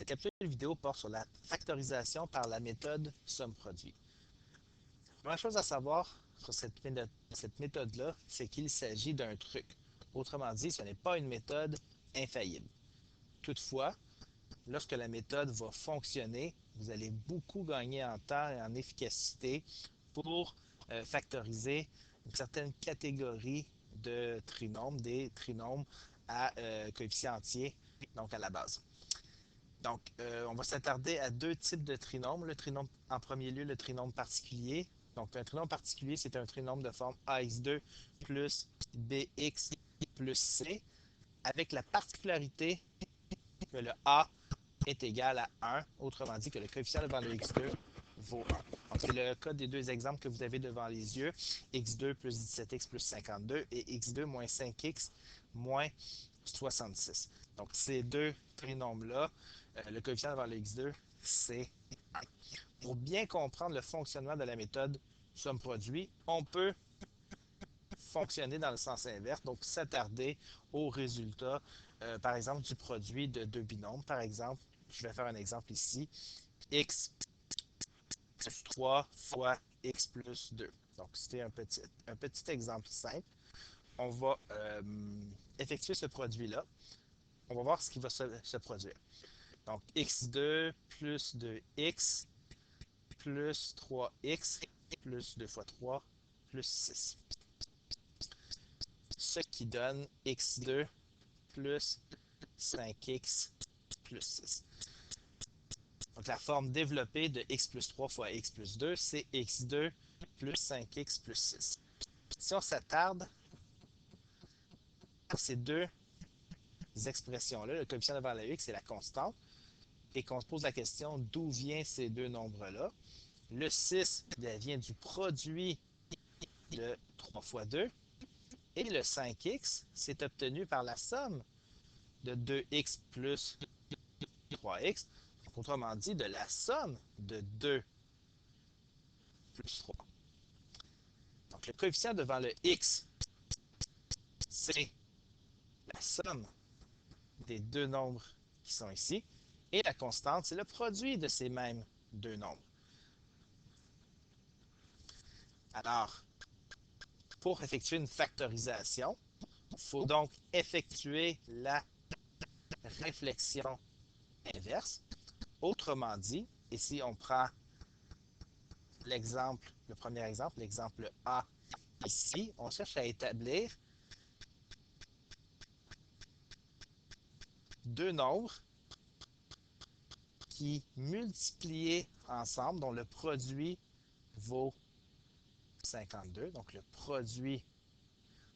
Cette capsule vidéo porte sur la factorisation par la méthode somme-produit. La première chose à savoir sur cette méthode-là, c'est qu'il s'agit d'un truc. Autrement dit, ce n'est pas une méthode infaillible. Toutefois, lorsque la méthode va fonctionner, vous allez beaucoup gagner en temps et en efficacité pour factoriser une certaine catégorie de trinômes, des trinômes à coefficient entier, donc à la base. Donc, on va s'attarder à deux types de trinômes. Le trinôme, en premier lieu, le trinôme particulier. Donc, un trinôme particulier, c'est un trinôme de forme ax2 plus bx plus c, avec la particularité que le a est égal à 1, autrement dit que le coefficient devant le x2 vaut 1. Donc, c'est le cas des deux exemples que vous avez devant les yeux, x2 plus 17x plus 52 et x2 moins 5x moins 66. Donc, ces deux trinômes-là, le coefficient devant le x2, c'est 1. Pour bien comprendre le fonctionnement de la méthode somme-produit, on peut fonctionner dans le sens inverse, donc s'attarder au résultat, par exemple, du produit de deux binômes. Par exemple, je vais faire un exemple ici, x plus 3 fois x plus 2. Donc, c'était un petit exemple simple. On va effectuer ce produit-là. On va voir ce qui va se produire. Donc, x2 plus 2x plus 3x plus 2 fois 3 plus 6. Ce qui donne x2 plus 5x plus 6. Donc, la forme développée de x plus 3 fois x plus 2, c'est x2 plus 5x plus 6. Si on s'attarde à ces deux expressions-là, le coefficient devant la x et la constante, et qu'on se pose la question d'où viennent ces deux nombres-là, le 6 vient du produit de 3 fois 2, et le 5x, c'est obtenu par la somme de 2x plus 3x, autrement dit, de la somme de 2 plus 3. Donc, le coefficient devant le x, c'est la somme des deux nombres qui sont ici, et la constante, c'est le produit de ces mêmes deux nombres. Alors, pour effectuer une factorisation, il faut donc effectuer la réflexion inverse. Autrement dit, ici on prend l'exemple, le premier exemple, l'exemple A ici, on cherche à établir deux nombres qui multipliés ensemble, dont le produit vaut 52. Donc le produit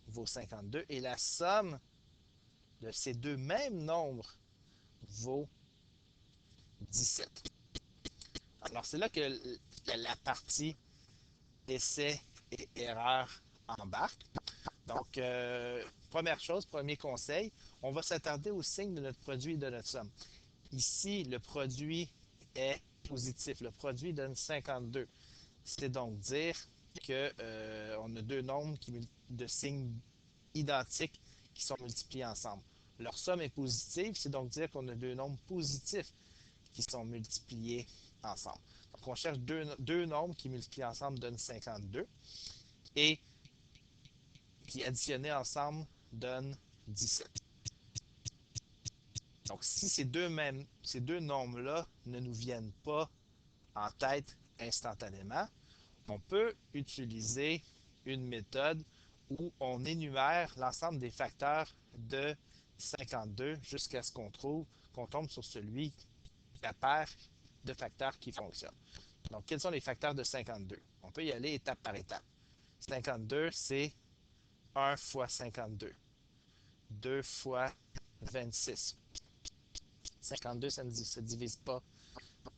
vaut 52 et la somme de ces deux mêmes nombres vaut 17. Alors c'est là que la partie essai et erreur embarque. Donc, première chose, premier conseil, on va s'attarder au signe de notre produit et de notre somme. Ici, le produit est positif. Le produit donne 52. C'est donc dire qu'on a deux nombres de signes identiques qui sont multipliés ensemble. Leur somme est positive, c'est donc dire qu'on a deux nombres positifs qui sont multipliés ensemble. Donc, on cherche deux nombres qui multiplient ensemble donnent 52 et qui additionnés ensemble donnent 17. Donc, si ces deux nombres-là ne nous viennent pas en tête instantanément, on peut utiliser une méthode où on énumère l'ensemble des facteurs de 52 jusqu'à ce qu'on tombe sur la paire de facteurs qui fonctionne. Donc, quels sont les facteurs de 52? On peut y aller étape par étape. 52, c'est 1 fois 52. 2 fois 26. 52, ça ne se divise pas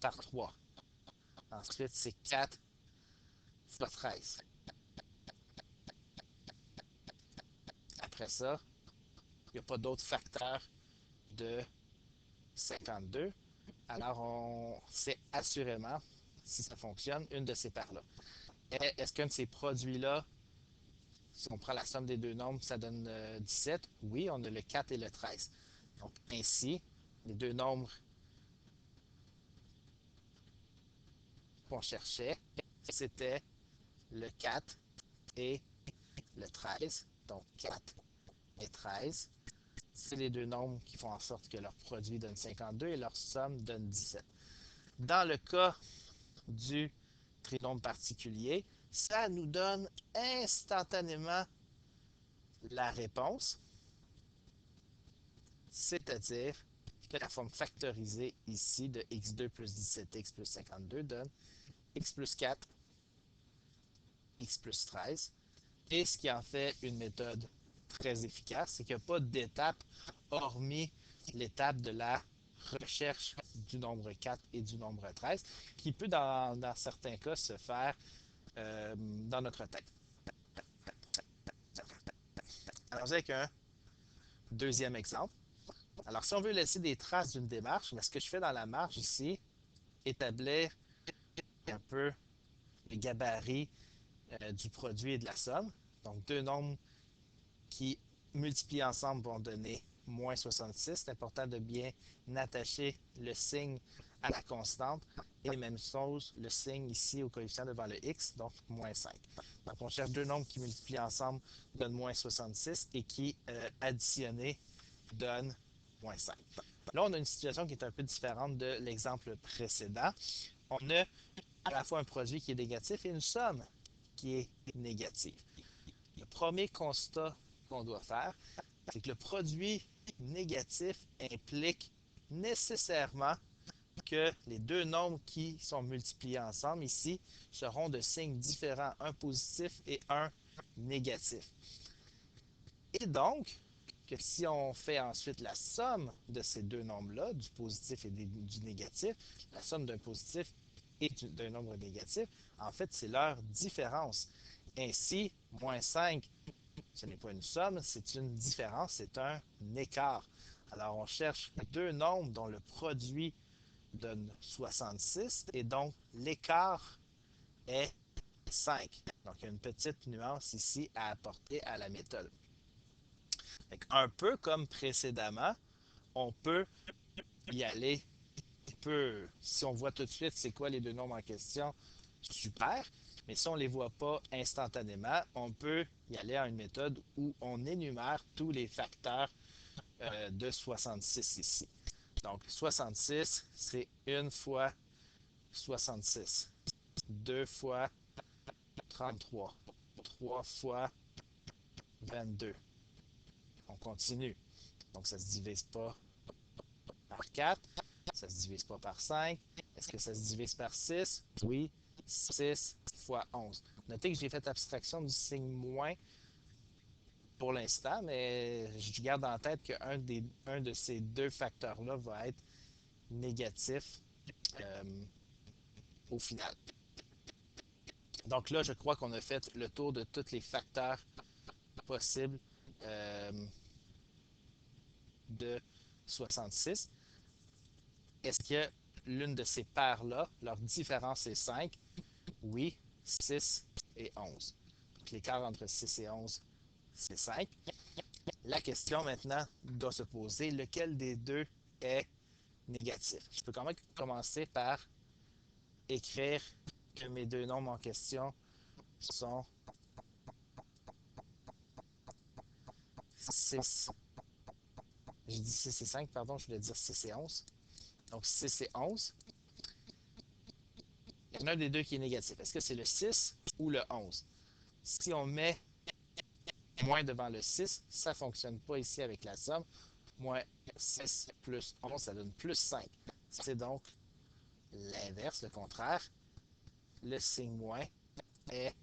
par 3. Ensuite, c'est 4 fois 13. Après ça, il n'y a pas d'autres facteurs de 52. Alors, on sait assurément, si ça fonctionne, une de ces paires-là. Est-ce qu'un de ces produits-là, si on prend la somme des deux nombres, ça donne 17? Oui, on a le 4 et le 13. Donc, ainsi, les deux nombres qu'on cherchait, c'était le 4 et le 13. Donc 4 et 13. C'est les deux nombres qui font en sorte que leur produit donne 52 et leur somme donne 17. Dans le cas du trinôme particulier, ça nous donne instantanément la réponse, c'est-à-dire que la forme factorisée ici de x2 plus 17x plus 52 donne x plus 4, x plus 13. Et ce qui en fait une méthode très efficace, c'est qu'il n'y a pas d'étape hormis l'étape de la recherche du nombre 4 et du nombre 13, qui peut dans certains cas se faire dans notre tête. Alors, avec un deuxième exemple. Alors, si on veut laisser des traces d'une démarche, ce que je fais dans la marge ici, établir un peu le gabarit du produit et de la somme. Donc, deux nombres qui, multipliés ensemble, vont donner moins 66. C'est important de bien attacher le signe à la constante. Et même chose, le signe ici au coefficient devant le x, donc moins 5. Donc, on cherche deux nombres qui multiplient ensemble donnent moins 66 et qui, additionnés, donnent moins 5. Là, on a une situation qui est un peu différente de l'exemple précédent. On a à la fois un produit qui est négatif et une somme qui est négative. Le premier constat qu'on doit faire, c'est que le produit négatif implique nécessairement que les deux nombres qui sont multipliés ensemble ici seront de signes différents, un positif et un négatif. Et donc, que si on fait ensuite la somme de ces deux nombres-là, du positif et du négatif, la somme d'un positif et d'un nombre négatif, en fait, c'est leur différence. Ainsi, moins 5, ce n'est pas une somme, c'est une différence, c'est un écart. Alors, on cherche deux nombres dont le produit donne 66 et donc l'écart est 5. Donc, il y a une petite nuance ici à apporter à la méthode. Un peu comme précédemment, on peut y aller. Si on voit tout de suite c'est quoi les deux nombres en question, super. Mais si on ne les voit pas instantanément, on peut y aller à une méthode où on énumère tous les facteurs de 66 ici. Donc 66, c'est une fois 66, deux fois 33, trois fois 22. On continue. Donc ça ne se divise pas par 4. Ça ne se divise pas par 5. Est-ce que ça se divise par 6? Oui. 6 fois 11. Notez que j'ai fait abstraction du signe moins pour l'instant, mais je garde en tête qu'un de ces deux facteurs-là va être négatif euh, au final. Donc là, je crois qu'on a fait le tour de tous les facteurs possibles euh, de 66. Est-ce que l'une de ces paires-là, leur différence est 5? Oui, 6 et 11. Donc l'écart entre 6 et 11, c'est 5. La question maintenant doit se poser, lequel des deux est négatif? Je peux quand même commencer par écrire que mes deux nombres en question sont 6. J'ai dit 6 et 5, pardon, je voulais dire 6 et 11. Donc 6 et 11. Il y en a un des deux qui est négatif. Est-ce que c'est le 6 ou le 11? Si on met moins devant le 6, ça ne fonctionne pas ici avec la somme. Moins 6 plus 11, ça donne plus 5. C'est donc l'inverse, le contraire. Le signe moins est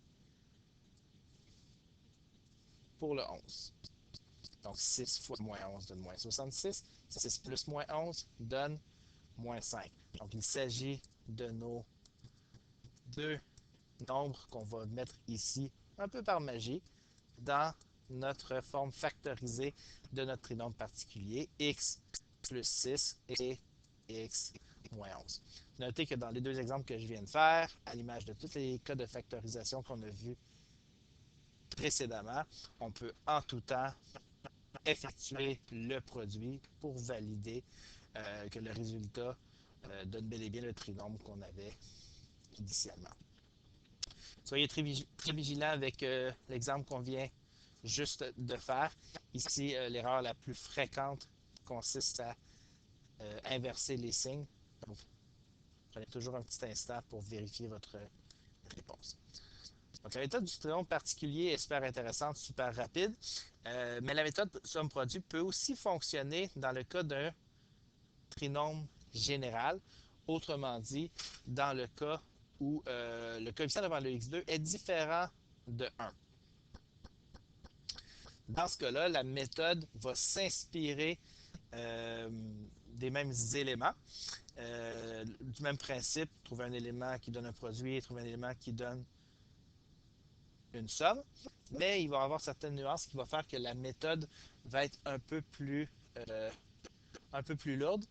pour le 11. Donc 6 fois moins 11 donne moins 66. 6 plus moins 11 donne moins 5. Donc il s'agit de nos deux nombres qu'on va mettre ici, un peu par magie, dans notre forme factorisée de notre trinôme particulier, x plus 6 et x moins 11. Notez que dans les deux exemples que je viens de faire, à l'image de tous les cas de factorisation qu'on a vus précédemment, on peut en tout temps effectuer le produit pour valider que le résultat donne bel et bien le trinôme qu'on avait initialement. Soyez très vigilant avec l'exemple qu'on vient juste de faire. Ici, l'erreur la plus fréquente consiste à inverser les signes. Donc, prenez toujours un petit instant pour vérifier votre réponse. Donc, la méthode du trinôme particulier est super intéressante, super rapide, mais la méthode somme-produit peut aussi fonctionner dans le cas d'un trinôme général, autrement dit, dans le cas où le coefficient devant le x2 est différent de 1. Dans ce cas-là, la méthode va s'inspirer des mêmes éléments, du même principe, trouver un élément qui donne un produit, trouver un élément qui donne une somme, mais il va y avoir certaines nuances qui vont faire que la méthode va être un peu plus lourde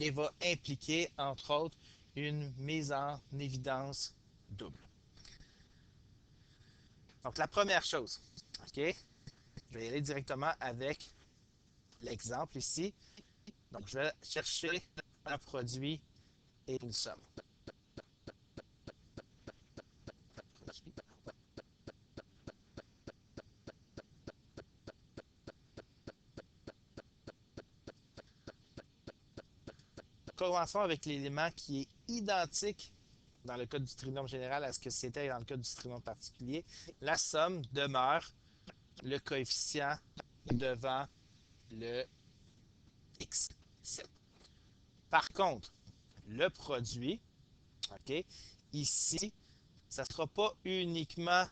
et va impliquer, entre autres, une mise en évidence double. Donc, la première chose, OK, je vais y aller directement avec l'exemple ici. Donc, je vais chercher un produit et une somme. Commençons avec l'élément qui est identique dans le cas du trinôme général à ce que c'était dans le cas du trinôme particulier. La somme demeure le coefficient devant le x7. Par contre, le produit, OK, ici, ça ne sera pas uniquement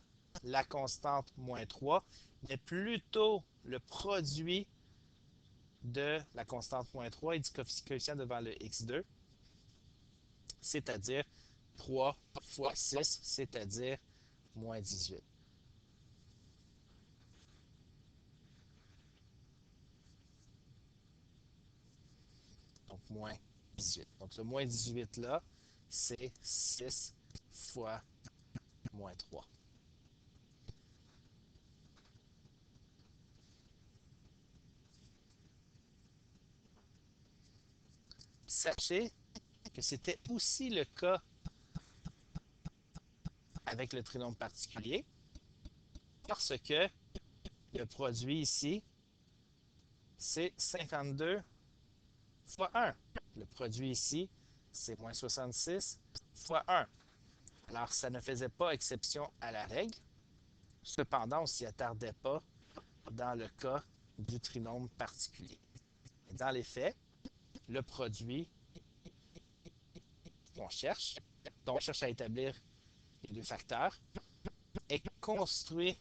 la constante moins 3, mais plutôt le produit de la constante moins 3 et du coefficient devant le x2, c'est-à-dire 3 fois 6, c'est-à-dire moins 18. Donc, moins 18. Donc, ce moins 18-là, c'est 6 fois moins 3. Sachez que c'était aussi le cas avec le trinôme particulier, parce que le produit ici, c'est 52 fois 1. Le produit ici, c'est moins 66 fois 1. Alors, ça ne faisait pas exception à la règle. Cependant, on ne s'y attardait pas dans le cas du trinôme particulier. Et dans les faits, le produit qu'on cherche, dont on cherche à établir les deux facteurs, est construit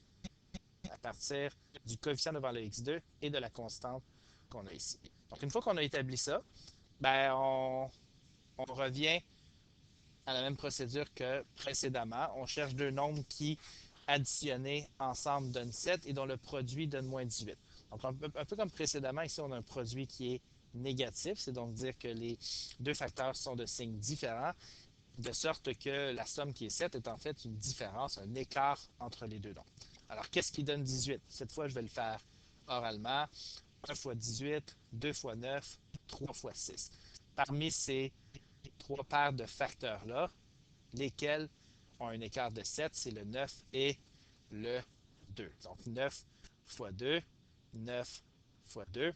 à partir du coefficient devant le x2 et de la constante qu'on a ici. Donc, une fois qu'on a établi ça, ben, on revient à la même procédure que précédemment. On cherche deux nombres qui, additionnés ensemble, donnent 7 et dont le produit donne moins 18. Donc, un peu comme précédemment, ici, on a un produit qui est négatif. C'est donc dire que les deux facteurs sont de signes différents, de sorte que la somme qui est 7 est en fait une différence, un écart entre les deux nombres. Alors, qu'est-ce qui donne 18? Cette fois, je vais le faire oralement. 1 fois 18, 2 fois 9, 3 fois 6. Parmi ces trois paires de facteurs-là, lesquels ont un écart de 7, c'est le 9 et le 2. Donc 9 fois 2, 9 fois 2.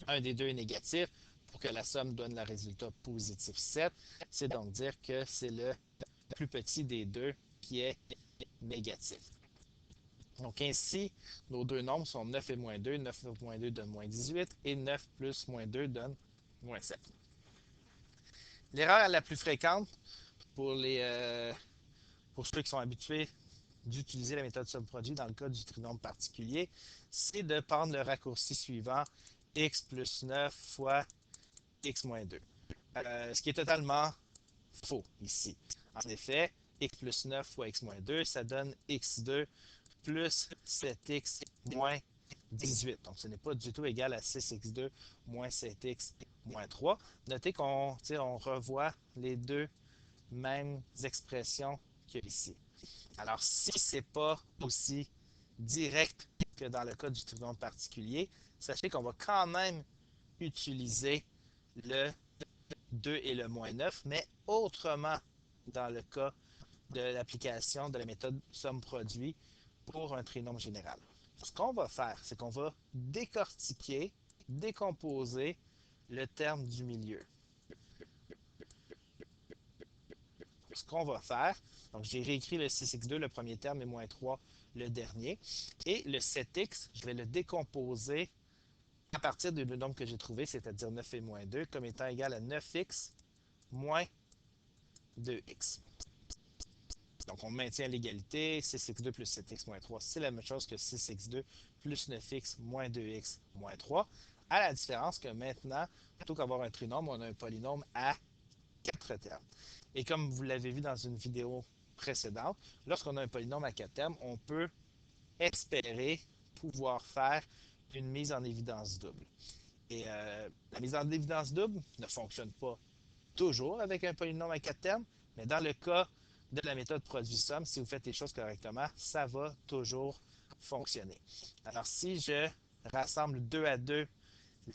Un des deux est négatif pour que la somme donne le résultat positif 7. C'est donc dire que c'est le plus petit des deux qui est négatif. Donc ainsi, nos deux nombres sont 9 et moins 2. 9 moins 2 donne moins 18 et 9 plus moins 2 donne moins 7. L'erreur la plus fréquente pour, pour ceux qui sont habitués d'utiliser la méthode somme-produit dans le cas du trinôme particulier, c'est de prendre le raccourci suivant x plus 9 fois x moins 2. Ce qui est totalement faux ici. En effet, x plus 9 fois x moins 2, ça donne x2 plus 7x moins 18. Donc, ce n'est pas du tout égal à 6x2 moins 7x moins 3. Notez qu'on revoit les deux mêmes expressions que ici. Alors, si ce n'est pas aussi direct que dans le cas du trinôme particulier, sachez qu'on va quand même utiliser le 2 et le moins 9, mais autrement dans le cas de l'application de la méthode somme-produit pour un trinombre général. Ce qu'on va faire, c'est qu'on va décortiquer, décomposer le terme du milieu. Ce qu'on va faire, donc j'ai réécrit le 6x2, le premier terme, et moins 3, le dernier. Et le 7x, je vais le décomposer à partir des deux nombres que j'ai trouvés, c'est-à-dire 9 et moins 2, comme étant égal à 9x moins 2x. Donc, on maintient l'égalité. 6x2 plus 7x moins 3, c'est la même chose que 6x2 plus 9x moins 2x moins 3. À la différence que maintenant, plutôt qu'avoir un trinombre, on a un polynôme à 4 termes. Et comme vous l'avez vu dans une vidéo précédente, lorsqu'on a un polynôme à 4 termes, on peut espérer pouvoir faire une mise en évidence double. Et la mise en évidence double ne fonctionne pas toujours avec un polynôme à 4 termes, mais dans le cas de la méthode produit-somme, si vous faites les choses correctement, ça va toujours fonctionner. Alors, si je rassemble 2 à 2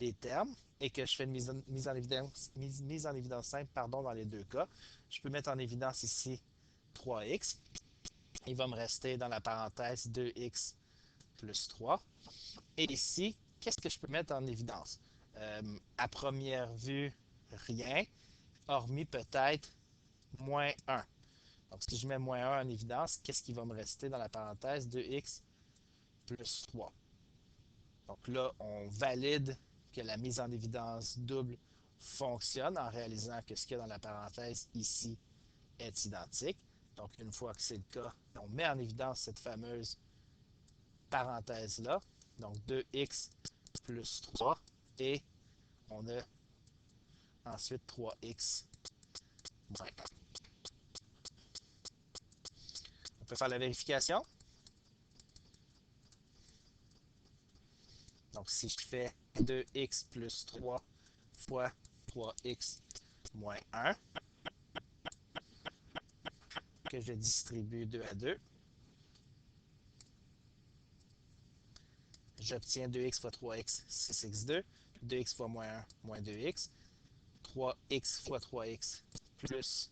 les termes et que je fais une mise en évidence simple dans les deux cas, je peux mettre en évidence ici 3x. Il va me rester dans la parenthèse 2x plus 3. Et ici, qu'est-ce que je peux mettre en évidence? À première vue, rien, hormis peut-être moins 1. Donc, si je mets moins 1 en évidence, qu'est-ce qui va me rester dans la parenthèse? 2x plus 3. Donc là, on valide que la mise en évidence double fonctionne en réalisant que ce qu'il y a dans la parenthèse ici est identique. Donc, une fois que c'est le cas, on met en évidence cette fameuse parenthèse-là. Donc, 2x plus 3 et on a ensuite 3x moins 1. On peut faire la vérification. Donc, si je fais 2x plus 3 fois 3x moins 1, que je distribue 2 à 2, j'obtiens 2x fois 3x, 6x2, 2x fois moins 1, moins 2x, 3x fois 3x plus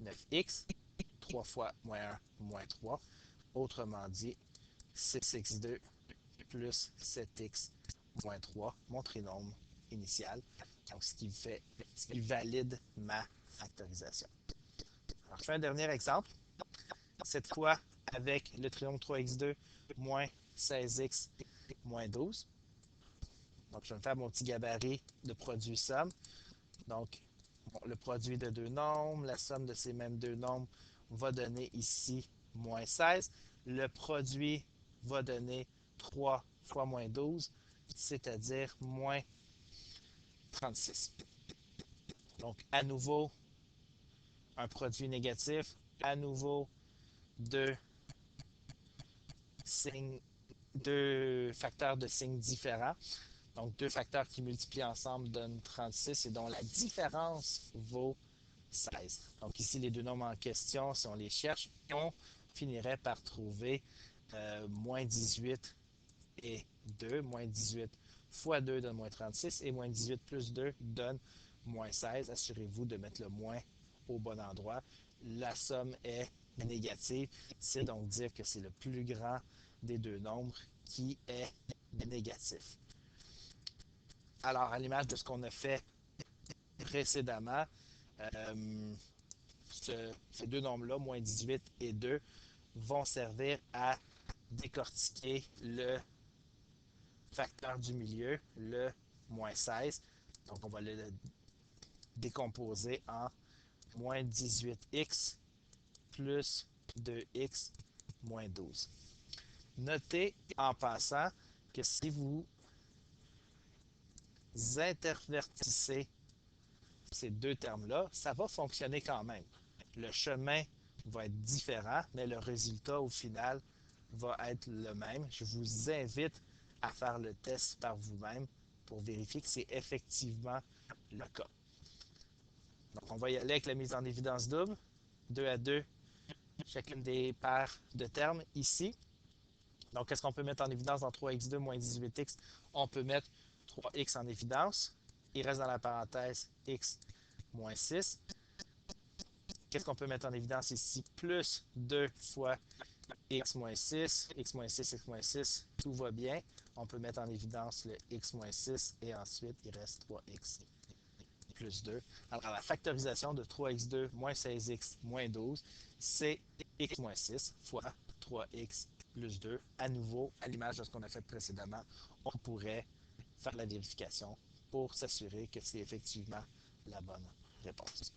9x, 3 fois moins 1, moins 3. Autrement dit, 6x2 plus 7x moins 3, mon trinôme initial. Donc, ce qui valide ma factorisation. Alors, je fais un dernier exemple. Cette fois, avec le trinôme 3x2 moins 16x moins 12. Donc, je vais me faire mon petit gabarit de produit-somme. Donc, le produit de deux nombres, la somme de ces mêmes deux nombres va donner ici moins 16. Le produit va donner 3 fois moins 12, c'est-à-dire moins 36. Donc, à nouveau, un produit négatif, à nouveau, deux signes, deux facteurs de signes différents. Donc, deux facteurs qui multiplient ensemble donnent 36 et dont la différence vaut 16. Donc, ici, les deux nombres en question, si on les cherche, on finirait par trouver moins 18 et 2. Moins 18 fois 2 donne moins 36 et moins 18 plus 2 donne moins 16. Assurez-vous de mettre le moins au bon endroit. La somme est négative. C'est donc dire que c'est le plus grand des deux nombres qui est négatif. Alors, à l'image de ce qu'on a fait précédemment, ces deux nombres-là, moins 18 et 2, vont servir à décortiquer le facteur du milieu, le moins 16. Donc, on va le décomposer en moins 18x plus 2x moins 12. Notez en passant que si vous intervertissez ces deux termes-là, ça va fonctionner quand même. Le chemin va être différent, mais le résultat au final va être le même. Je vous invite à faire le test par vous-même pour vérifier que c'est effectivement le cas. Donc, on va y aller avec la mise en évidence double. 2 à 2, chacune des paires de termes ici. Donc, qu'est-ce qu'on peut mettre en évidence dans 3x2 moins 18x? On peut mettre 3x en évidence. Il reste dans la parenthèse x moins 6. Qu'est-ce qu'on peut mettre en évidence ici? Plus 2 fois x moins 6, x moins 6, x moins 6, tout va bien. On peut mettre en évidence le x moins 6 et ensuite il reste 3x plus 2. Alors la factorisation de 3x2 moins 16x moins 12, c'est x moins 6 fois 3x plus 2. À nouveau, à l'image de ce qu'on a fait précédemment, on pourrait faire la vérification pour s'assurer que c'est effectivement la bonne réponse.